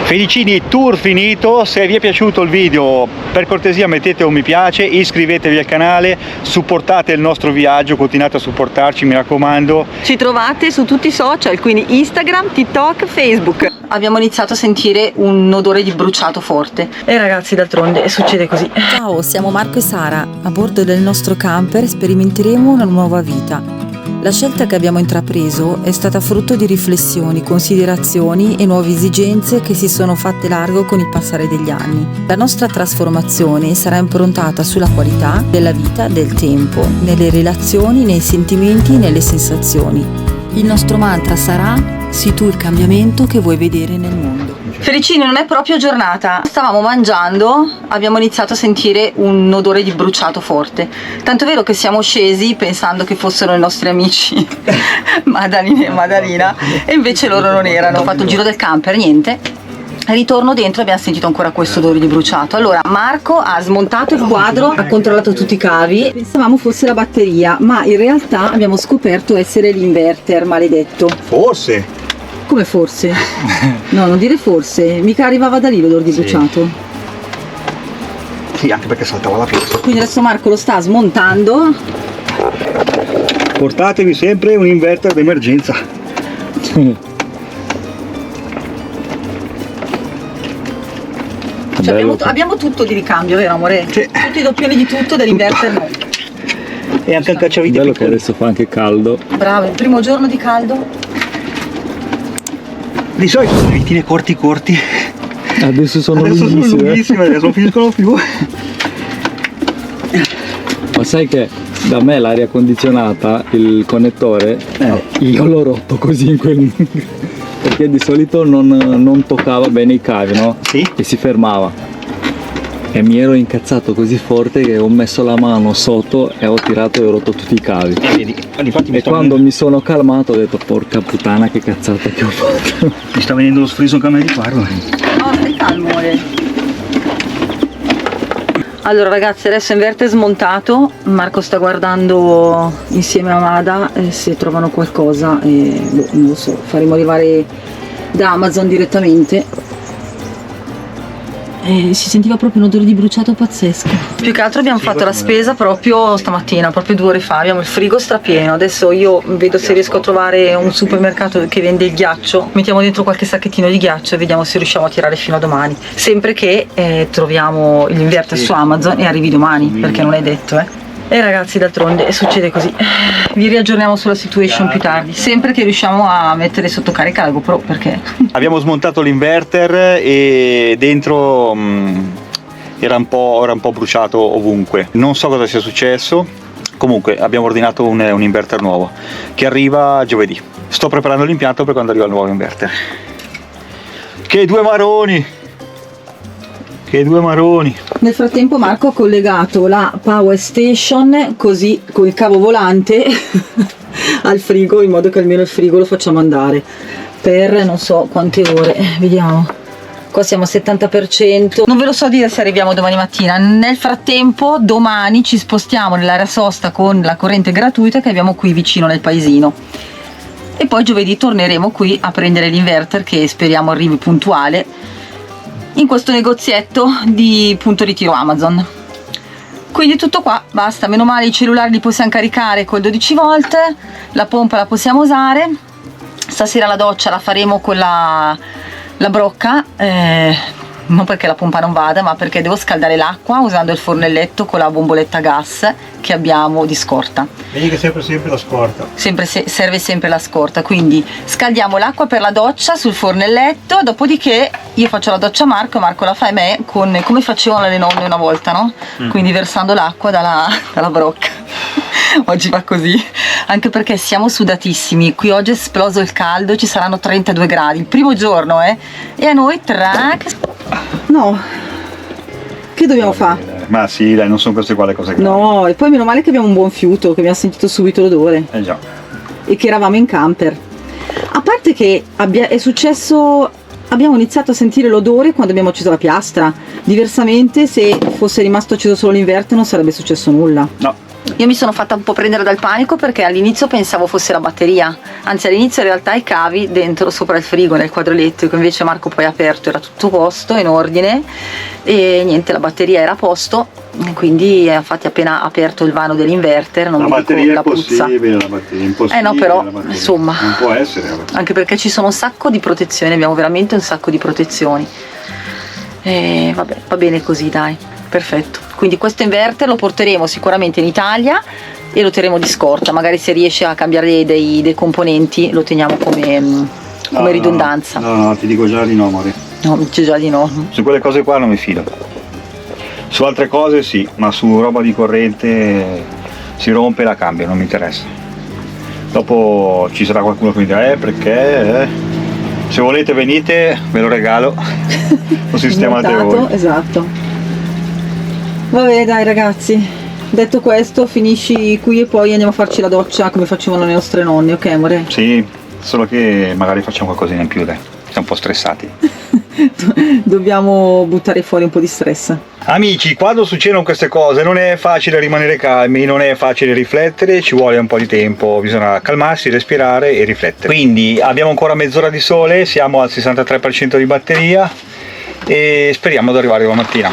Felicini, tour finito. Se vi è piaciuto il video, per cortesia mettete un mi piace, iscrivetevi al canale, supportate il nostro viaggio, continuate a supportarci, mi raccomando. Ci trovate su tutti i social, quindi Instagram, TikTok, Facebook. Abbiamo iniziato a sentire un odore di bruciato forte e ragazzi, d'altronde succede così. Ciao, siamo Marco e Sara. A bordo del nostro camper sperimenteremo una nuova vita. La scelta che abbiamo intrapreso è stata frutto di riflessioni, considerazioni e nuove esigenze che si sono fatte largo con il passare degli anni. La nostra trasformazione sarà improntata sulla qualità della vita, del tempo, nelle relazioni, nei sentimenti, nelle sensazioni. Il nostro mantra sarà: sii tu il cambiamento che vuoi vedere nel mondo. Felicini, non è proprio giornata. Stavamo mangiando, abbiamo iniziato a sentire un odore di bruciato forte. Tanto è vero che siamo scesi pensando che fossero i nostri amici Madalina e Madalina, e invece loro non erano. Ho fatto il giro del camper, niente. Ritorno dentro e abbiamo sentito ancora questo odore di bruciato. Allora Marco ha smontato il quadro, ha controllato tutti i cavi. Pensavamo fosse la batteria, ma in realtà abbiamo scoperto essere l'inverter maledetto. Forse. Come forse? No, non dire forse, mica arrivava da lì l'odore di bruciato. Sì, anche perché saltava la pista. Quindi adesso Marco lo sta smontando. Portatevi sempre un inverter d'emergenza. Cioè, abbiamo tutto di ricambio, vero amore? Sì. Tutti i doppioni di tutto, dell'inverter no. E anche il cacciavite bello piccolo. che adesso fa anche caldo. Bravo, il primo giorno di caldo. Di solito sono vitine corti. Adesso sono Adesso sono lunghissime. lunghissime, adesso non finiscono più. Ma sai che da me l'aria condizionata, il connettore, io l'ho rotto così in quel... perché di solito non toccava bene i cavi, no? Sì. E si fermava. E mi ero incazzato così forte che ho messo la mano sotto e ho tirato e ho rotto tutti i cavi. Vedi, infatti E quando mi sono calmato ho detto: porca puttana, che cazzata che ho fatto. mi sta venendo lo sfriso anche a me di farlo. No, stai calmo amore. Allora ragazzi, adesso inverter smontato. Marco sta guardando insieme a Mada se trovano qualcosa e non lo so, faremo arrivare da Amazon direttamente. Si sentiva proprio un odore di bruciato pazzesco. Più che altro abbiamo fatto la spesa proprio stamattina, proprio 2 ore fa. Abbiamo il frigo strapieno. Adesso io vedo se riesco a trovare un supermercato che vende il ghiaccio. Mettiamo dentro qualche sacchettino di ghiaccio e vediamo se riusciamo a tirare fino a domani. Sempre che troviamo l'inverter su Amazon e arrivi domani, perché non è detto, E ragazzi, d'altronde succede così. Vi riaggiorniamo sulla situation più tardi, sempre che riusciamo a mettere sotto carica la GoPro, perché Abbiamo smontato l'inverter e dentro era un po' bruciato ovunque. Non so cosa sia successo. Comunque abbiamo ordinato un inverter nuovo che arriva giovedì. Sto preparando l'impianto per quando arriva il nuovo inverter. Che due maroni! Nel frattempo Marco ha collegato la Power Station così con il cavo volante al frigo, in modo che almeno il frigo lo facciamo andare per non so quante ore. Vediamo, qua siamo al 70%. Non ve lo so dire se arriviamo domani mattina. Nel frattempo domani ci spostiamo nell'area sosta con la corrente gratuita che abbiamo qui vicino nel paesino, e poi giovedì torneremo qui a prendere l'inverter che speriamo arrivi puntuale in questo negozietto di punto ritiro Amazon. Quindi tutto qua, basta. Meno male i cellulari li possiamo caricare col 12 volt, la pompa la possiamo usare. Stasera la doccia la faremo con la brocca, non perché la pompa non vada, ma perché devo scaldare l'acqua usando il fornelletto con la bomboletta gas che abbiamo di scorta. Vedi che sempre la scorta. Serve sempre la scorta, quindi scaldiamo l'acqua per la doccia sul fornelletto, dopodiché io faccio la doccia a Marco, Marco la fa a me come facevano le nonne una volta, no? Quindi versando l'acqua dalla brocca. Oggi va così, anche perché siamo sudatissimi. Qui oggi è esploso il caldo, ci saranno 32 gradi, il primo giorno, e a noi no, che dobbiamo fare? Ma sì, dai, non sono queste qua le cose gravi. No, e poi meno male che abbiamo un buon fiuto, che abbiamo sentito subito l'odore. Già. E che eravamo in camper. A parte che è successo, abbiamo iniziato a sentire l'odore quando abbiamo acceso la piastra. Diversamente, se fosse rimasto acceso solo l'inverter non sarebbe successo nulla. No. Io mi sono fatta un po' prendere dal panico perché all'inizio pensavo fosse la batteria, anzi all'inizio in realtà i cavi dentro sopra il frigo nel quadro elettrico, invece Marco poi ha aperto, era tutto posto, in ordine, e niente, la batteria era a posto, quindi infatti appena aperto il vano dell'inverter non la mi batteria dico è la puzza. possibile, la batteria è impossibile. No, però la batteria. insomma, non può essere. Anche perché ci sono un sacco di protezioni, abbiamo veramente un sacco di protezioni. E vabbè, va bene così, dai, perfetto. Quindi questo inverter lo porteremo sicuramente in Italia e lo terremo di scorta, magari se riesce a cambiare dei componenti lo teniamo come ridondanza. No, ti dico già di no, amore. No, mi dice già di no. Su quelle cose qua non mi fido. Su altre cose sì, ma su roba di corrente si rompe e la cambio, non mi interessa. Dopo ci sarà qualcuno che mi dirà perché se volete venite, ve lo regalo, lo sistemate voi. Esatto. Vabbè dai ragazzi, detto questo finisci qui e poi andiamo a farci la doccia come facevano le nostre nonne, ok amore? Sì, solo che magari facciamo qualcosina in più, dai, siamo un po' stressati. Dobbiamo buttare fuori un po' di stress. Amici, quando succedono queste cose non è facile rimanere calmi, non è facile riflettere, ci vuole un po' di tempo, bisogna calmarsi, respirare e riflettere. Quindi abbiamo ancora mezz'ora di sole, siamo al 63% di batteria e speriamo di arrivare domattina.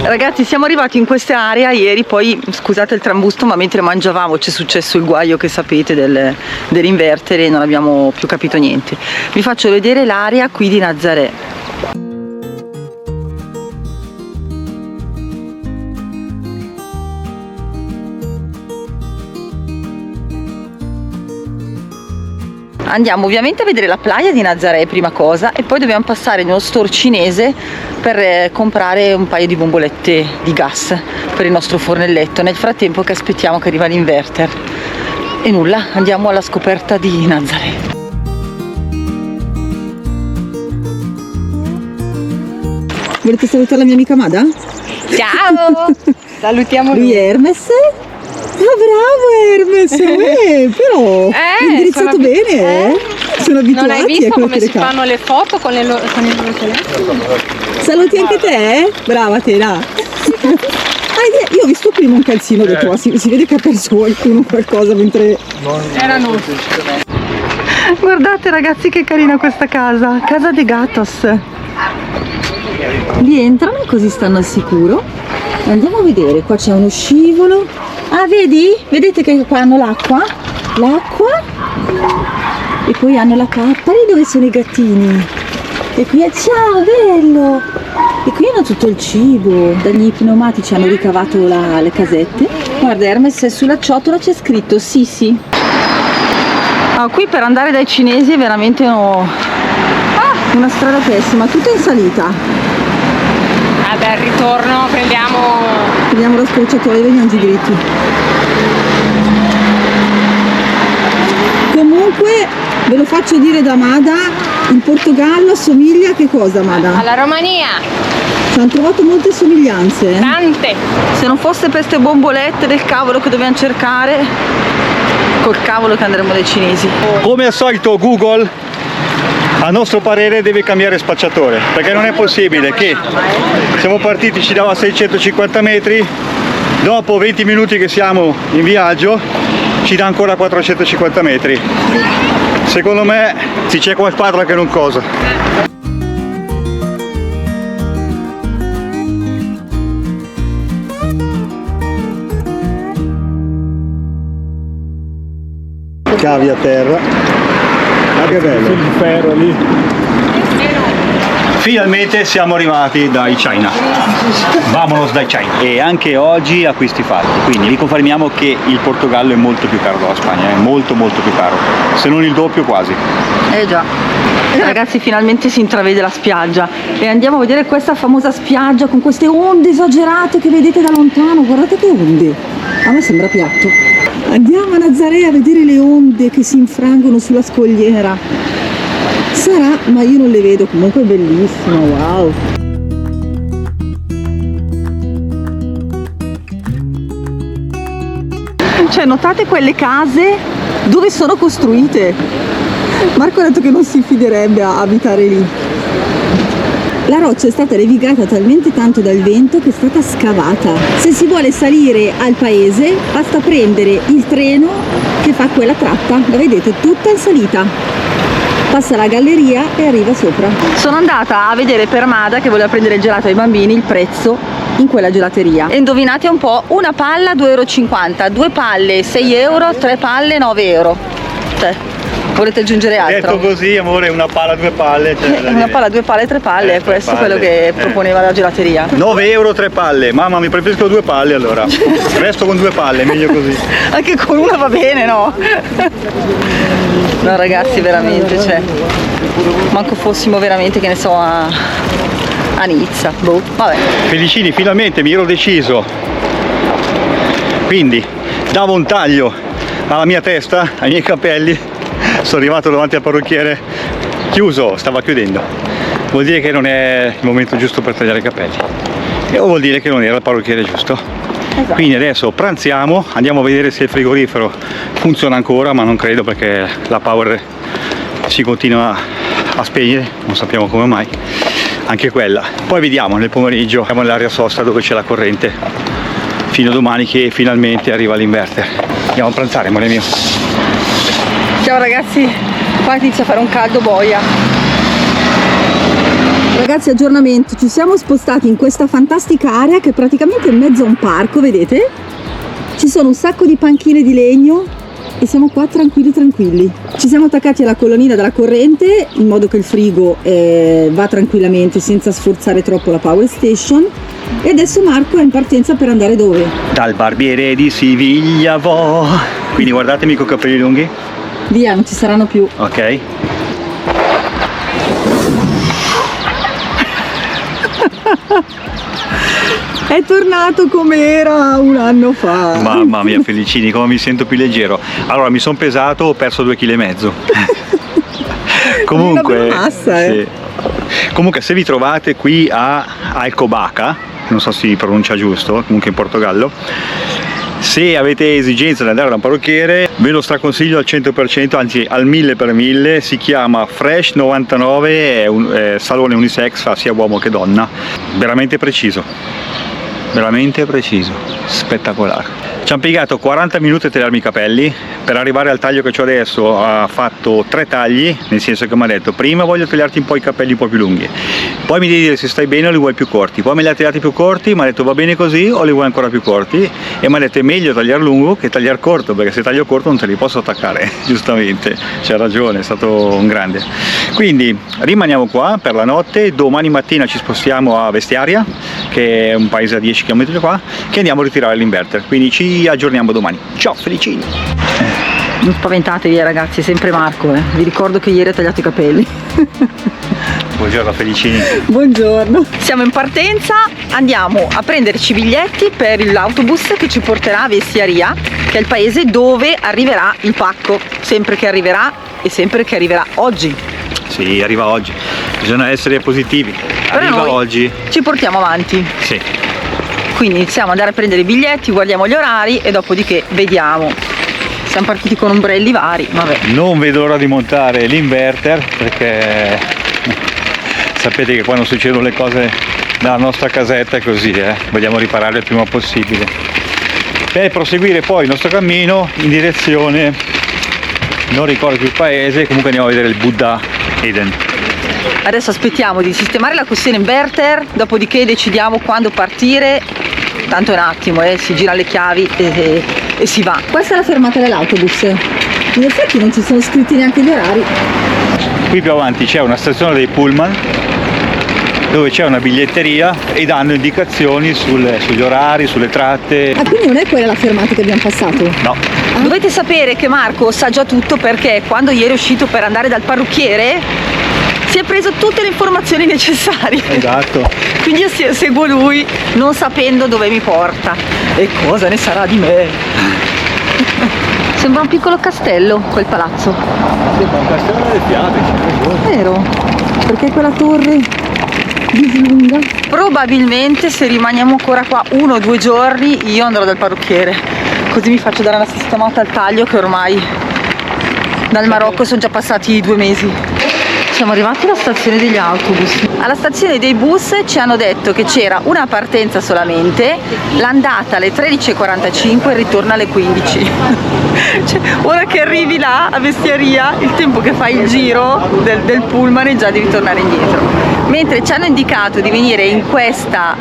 Ragazzi, siamo arrivati in questa area ieri, poi scusate il trambusto, ma mentre mangiavamo c'è successo il guaio che sapete dell'inverter e non abbiamo più capito niente. Vi faccio vedere l'area qui di Nazaré. Andiamo ovviamente a vedere la playa di Nazaré prima cosa e poi dobbiamo passare in uno store cinese per comprare un paio di bombolette di gas per il nostro fornelletto nel frattempo che aspettiamo che arriva l'inverter. E nulla, andiamo alla scoperta di Nazaré. Volete salutare la mia amica Mada? Ciao! Salutiamo Lui è Hermes. Ah, bravo Hermes, però indirizzato bene, sono abituati. Non hai visto a quello come che si fanno le foto con il loro telefono? Saluti anche te, brava te, là. Io ho visto prima un calzino, ho detto, ma si vede che ha perso qualcuno qualcosa mentre... Erano... Guardate ragazzi che carina questa casa, Casa de Gatos. Lì entrano così stanno al sicuro. Andiamo a vedere, qua c'è uno scivolo. Ah, vedi? Vedete che qua hanno l'acqua? L'acqua e poi hanno la pappa. Lì dove sono i gattini? E qui è ciao, bello! E qui hanno tutto il cibo. Dagli pneumatici hanno ricavato le casette. Guarda Hermes, sulla ciotola c'è scritto sì. Ah, qui per andare dai cinesi è veramente una strada pessima, tutta in salita. Vabbè, al ritorno Prendiamo lo scorciatoio e veniamo giù dritti. Comunque ve lo faccio dire da Mada, il Portogallo assomiglia a che cosa, Mada? alla Romania, Ci hanno trovato molte somiglianze. tante. Se non fosse per queste bombolette del cavolo che dobbiamo cercare, col cavolo che andremo dai cinesi. Come al solito Google a nostro parere deve cambiare spacciatore, perché non è possibile che siamo partiti, ci dava 650 metri, dopo 20 minuti che siamo in viaggio ci dà ancora 450 metri. Secondo me si c'è qualcosa che non cosa. Cavi a terra. Ah, che bello. Il ferro lì. Finalmente siamo arrivati dai China. Vamonos dai China. E anche oggi acquisti fatti. Quindi vi confermiamo che il Portogallo è molto più caro della Spagna, è molto più caro. Se non il doppio quasi. Già. Ragazzi, finalmente si intravede la spiaggia e andiamo a vedere questa famosa spiaggia con queste onde esagerate che vedete da lontano. Guardate che onde. A me sembra piatto. Andiamo a Nazaré a vedere le onde che si infrangono sulla scogliera. Sarà, ma io non le vedo, comunque è bellissimo, wow. Cioè, notate quelle case dove sono costruite. Marco ha detto che non si fiderebbe a abitare lì. La roccia è stata levigata talmente tanto dal vento che è stata scavata. Se si vuole salire al paese basta prendere il treno che fa quella tratta, la vedete, tutta in salita. Passa la galleria e arriva sopra. Sono andata a vedere per Mada, che voleva prendere il gelato ai bambini, il prezzo in quella gelateria. E indovinate un po', una palla 2,50 €, 2 palle 6 €, 3 palle 9 €. Cioè, volete aggiungere altro? Detto così, amore, una palla, 2 palle. Cioè, Una palla, 2 palle, 3 palle, questo è quello che proponeva la gelateria. 9 €, 3 palle. Mamma, mi preferisco 2 palle allora. Resto con 2 palle, meglio così. Anche con una va bene, no? No ragazzi, veramente, cioè, manco fossimo veramente, che ne so, a Nizza, boh, vabbè. Felicini, finalmente mi ero deciso. Quindi davo un taglio alla mia testa, ai miei capelli. Sono arrivato davanti al parrucchiere, chiuso, stava chiudendo. Vuol dire che non è il momento giusto per tagliare i capelli. E vuol dire che non era il parrucchiere giusto. Esatto. Quindi adesso pranziamo, andiamo a vedere se il frigorifero funziona ancora, ma non credo perché la power si continua a spegnere, non sappiamo come mai. Anche quella. Poi vediamo nel pomeriggio, siamo nell'area sosta dove c'è la corrente, fino a domani che finalmente arriva l'inverter. Andiamo a pranzare, amore mio. Ciao ragazzi, qua inizia a fare un caldo boia. Ragazzi, aggiornamento, ci siamo spostati in questa fantastica area che è praticamente in mezzo a un parco, vedete? Ci sono un sacco di panchine di legno e siamo qua tranquilli. Ci siamo attaccati alla colonnina della corrente in modo che il frigo va tranquillamente senza sforzare troppo la power station. E adesso Marco è in partenza per andare dove? Dal barbiere di Siviglia vo. Quindi guardatemi con i capelli lunghi. Via, non ci saranno più. Ok. È tornato come era un anno fa. Mamma mia, Felicini, come mi sento più leggero. Allora, mi sono pesato, ho perso 2,5 kg. Comunque, una bella massa, sì. Comunque, se vi trovate qui a Alcobaça, non so se si pronuncia giusto, comunque in Portogallo, se avete esigenza di andare da un parrucchiere, ve lo straconsiglio al 100%, anzi al 1000%. Si chiama Fresh 99, è un salone unisex, fa sia uomo che donna. Veramente preciso, spettacolare. Ci ha impiegato 40 minuti a tagliarmi i capelli. Per arrivare al taglio che ho adesso ha fatto 3 tagli, nel senso che mi ha detto: prima voglio tagliarti un po' i capelli un po' più lunghi, poi mi devi dire se stai bene o li vuoi più corti, poi me li ha tagliati più corti, mi ha detto va bene così o li vuoi ancora più corti, e mi ha detto è meglio tagliare lungo che tagliare corto, perché se taglio corto non te li posso attaccare. Giustamente, c'ha ragione, è stato un grande. Quindi rimaniamo qua per la notte, domani mattina ci spostiamo a Vestiaria, che è un paese a 10 km da qua, che andiamo a ritirare l'inverter, quindi ci aggiorniamo domani. Ciao Felicini! Non spaventatevi ragazzi, è sempre Marco, vi ricordo che ieri ha tagliato i capelli. Buongiorno Felicini. Buongiorno. Siamo in partenza, andiamo a prenderci i biglietti per l'autobus che ci porterà a Vestiaria, che è il paese dove arriverà il pacco, sempre che arriverà e sempre che arriverà oggi. Sì, arriva oggi, bisogna essere positivi. Però arriva noi oggi. Ci portiamo avanti. Sì. Quindi iniziamo ad andare a prendere i biglietti, guardiamo gli orari e dopodiché vediamo. Siamo partiti con ombrelli vari, vabbè. Non vedo l'ora di montare l'inverter, perché sapete che quando succedono le cose nella nostra casetta è così, vogliamo riparare il prima possibile per proseguire poi il nostro cammino in direzione, non ricordo più il paese, comunque andiamo a vedere il Buddha Eden. Adesso aspettiamo di sistemare la questione inverter, dopodiché decidiamo quando partire. Tanto è un attimo, si girano le chiavi e si va. Questa è la fermata dell'autobus. In effetti non ci sono scritti neanche gli orari. Qui più avanti c'è una stazione dei pullman dove c'è una biglietteria e danno indicazioni sugli orari, sulle tratte. Ah, quindi non è quella la fermata che abbiamo passato? No. Dovete sapere che Marco sa già tutto, perché quando ieri è uscito per andare dal parrucchiere si è preso tutte le informazioni necessarie. Esatto. Quindi io seguo lui non sapendo dove mi porta e cosa ne sarà di me. Sembra un piccolo castello quel palazzo. Sembra un castello delle fiabe, Vero? Perché quella torre dislunga. Probabilmente se rimaniamo ancora qua 1 o 2 giorni io andrò dal parrucchiere, così mi faccio dare una sistemata al taglio, che ormai dal Marocco sono già passati 2 mesi. Siamo arrivati alla stazione degli autobus. Alla stazione dei bus ci hanno detto che c'era una partenza solamente, l'andata alle 13:45 e il ritorno alle 15. Cioè, ora che arrivi là a Vestiaria, il tempo che fai il giro del pullman e già devi tornare indietro. Mentre ci hanno indicato di venire in questa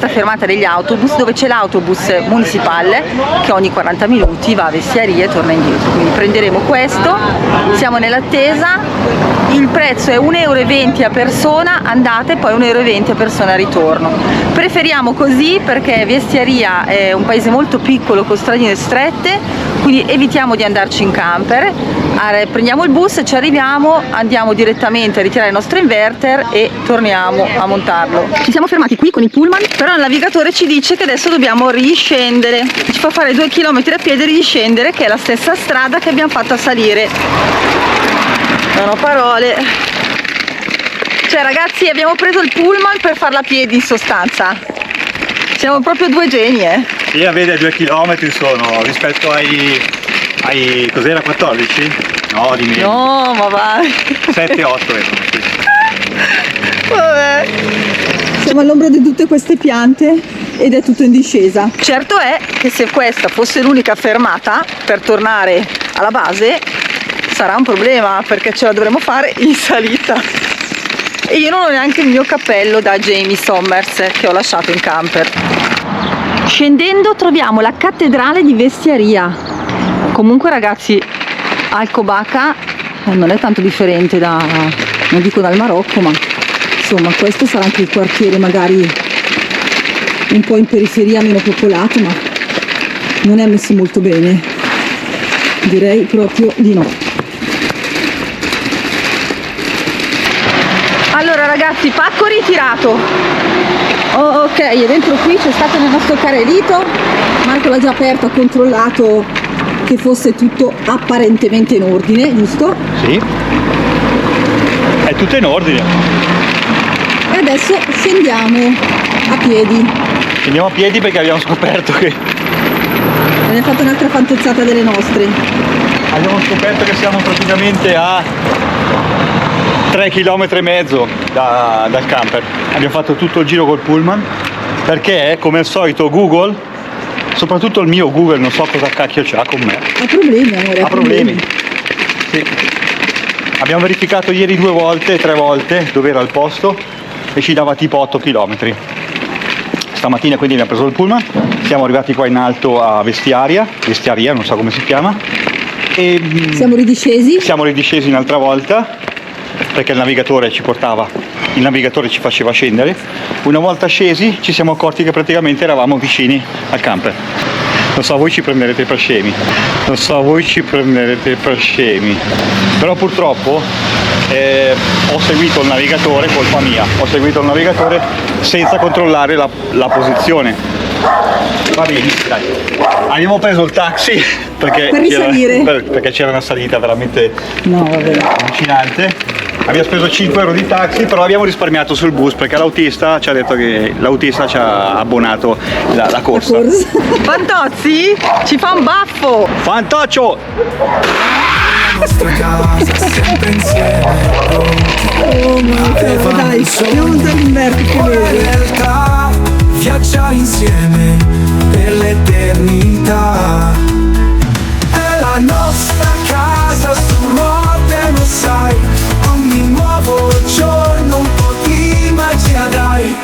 fermata degli autobus, dove c'è l'autobus municipale che ogni 40 minuti va a Vestiaria e torna indietro. Quindi prenderemo questo, siamo nell'attesa, il prezzo è 1,20 € a persona andata e poi 1,20 € a persona ritorno. Preferiamo così perché Vestiaria è un paese molto piccolo con stradine strette, quindi evitiamo di andarci in camper. Prendiamo il bus, ci arriviamo, andiamo direttamente a ritirare il nostro inverter e torniamo a montarlo. Ci siamo fermati qui con il pullman, però il navigatore ci dice che adesso dobbiamo riscendere. Ci fa fare 2 chilometri a piedi e riscendere, che è la stessa strada che abbiamo fatto a salire. Non ho parole. Cioè ragazzi, abbiamo preso il pullman per farla a piedi in sostanza. Siamo proprio 2 geni, Sì, vede 2 chilometri sono rispetto ai cos'era, 14? No, di meno. No, ma vai. 7-8 erano. Vabbè. Siamo all'ombra di tutte queste piante ed è tutto in discesa. Certo è che se questa fosse l'unica fermata per tornare alla base sarà un problema, perché ce la dovremo fare in salita. E io non ho neanche il mio cappello da Jamie Sommers che ho lasciato in camper. Scendendo troviamo la cattedrale di Vestiaria. Comunque ragazzi, Alcobaça non è tanto differente non dico dal Marocco, ma insomma questo sarà anche il quartiere magari un po' in periferia, meno popolato, ma non è messo molto bene, direi proprio di no. Allora ragazzi, pacco ritirato. Oh, ok, e dentro qui c'è stato nel nostro carrelito, Marco l'ha già aperto, ha controllato che fosse tutto apparentemente in ordine, giusto? Sì, è tutto in ordine. E adesso scendiamo a piedi. Andiamo a piedi perché abbiamo scoperto che Abbiamo fatto un'altra fantozzata delle nostre. abbiamo scoperto che siamo praticamente a 3,5 km dal camper. Abbiamo fatto tutto il giro col pullman perché, come al solito, Google, soprattutto il mio Google, non so cosa cacchio c'ha con me. Ha problemi, amore. Ha problemi. Sì. Abbiamo verificato ieri 2 volte, 3 volte dove era il posto e ci dava tipo 8 km. Stamattina quindi abbiamo preso il pullman, siamo arrivati qua in alto a Vestiaria, non so come si chiama, e Siamo ridiscesi un'altra volta perché il navigatore ci faceva scendere. Una volta scesi ci siamo accorti che praticamente eravamo vicini al camper. Non so, voi ci prenderete per scemi, però purtroppo ho seguito il navigatore, colpa mia, senza controllare la posizione. Va bene, dai. Abbiamo preso il taxi perché Per risalire. perché c'era una salita veramente No, vabbè. allucinante. Abbiamo speso 5 euro di taxi, però abbiamo risparmiato sul bus perché l'autista ci ha detto che ci ha abbonato la corsa. Fantozzi ci fa un baffo. Fantoccio! Nostra casa sempre insieme. Oh mio Dio, dai, andiamo a montare l'inverno con La lui. realtà viaggia insieme per l'eternità. È la nostra casa su ruote, lo sai. Ogni nuovo giorno un po' di magia dai.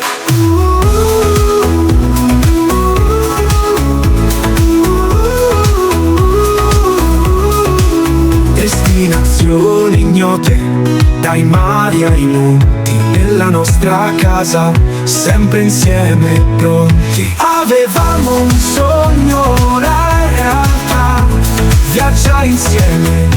Destinazioni ignote, dai mari ai monti, nella nostra casa, sempre insieme pronti. Avevamo un sogno, ora è realtà, viaggia insieme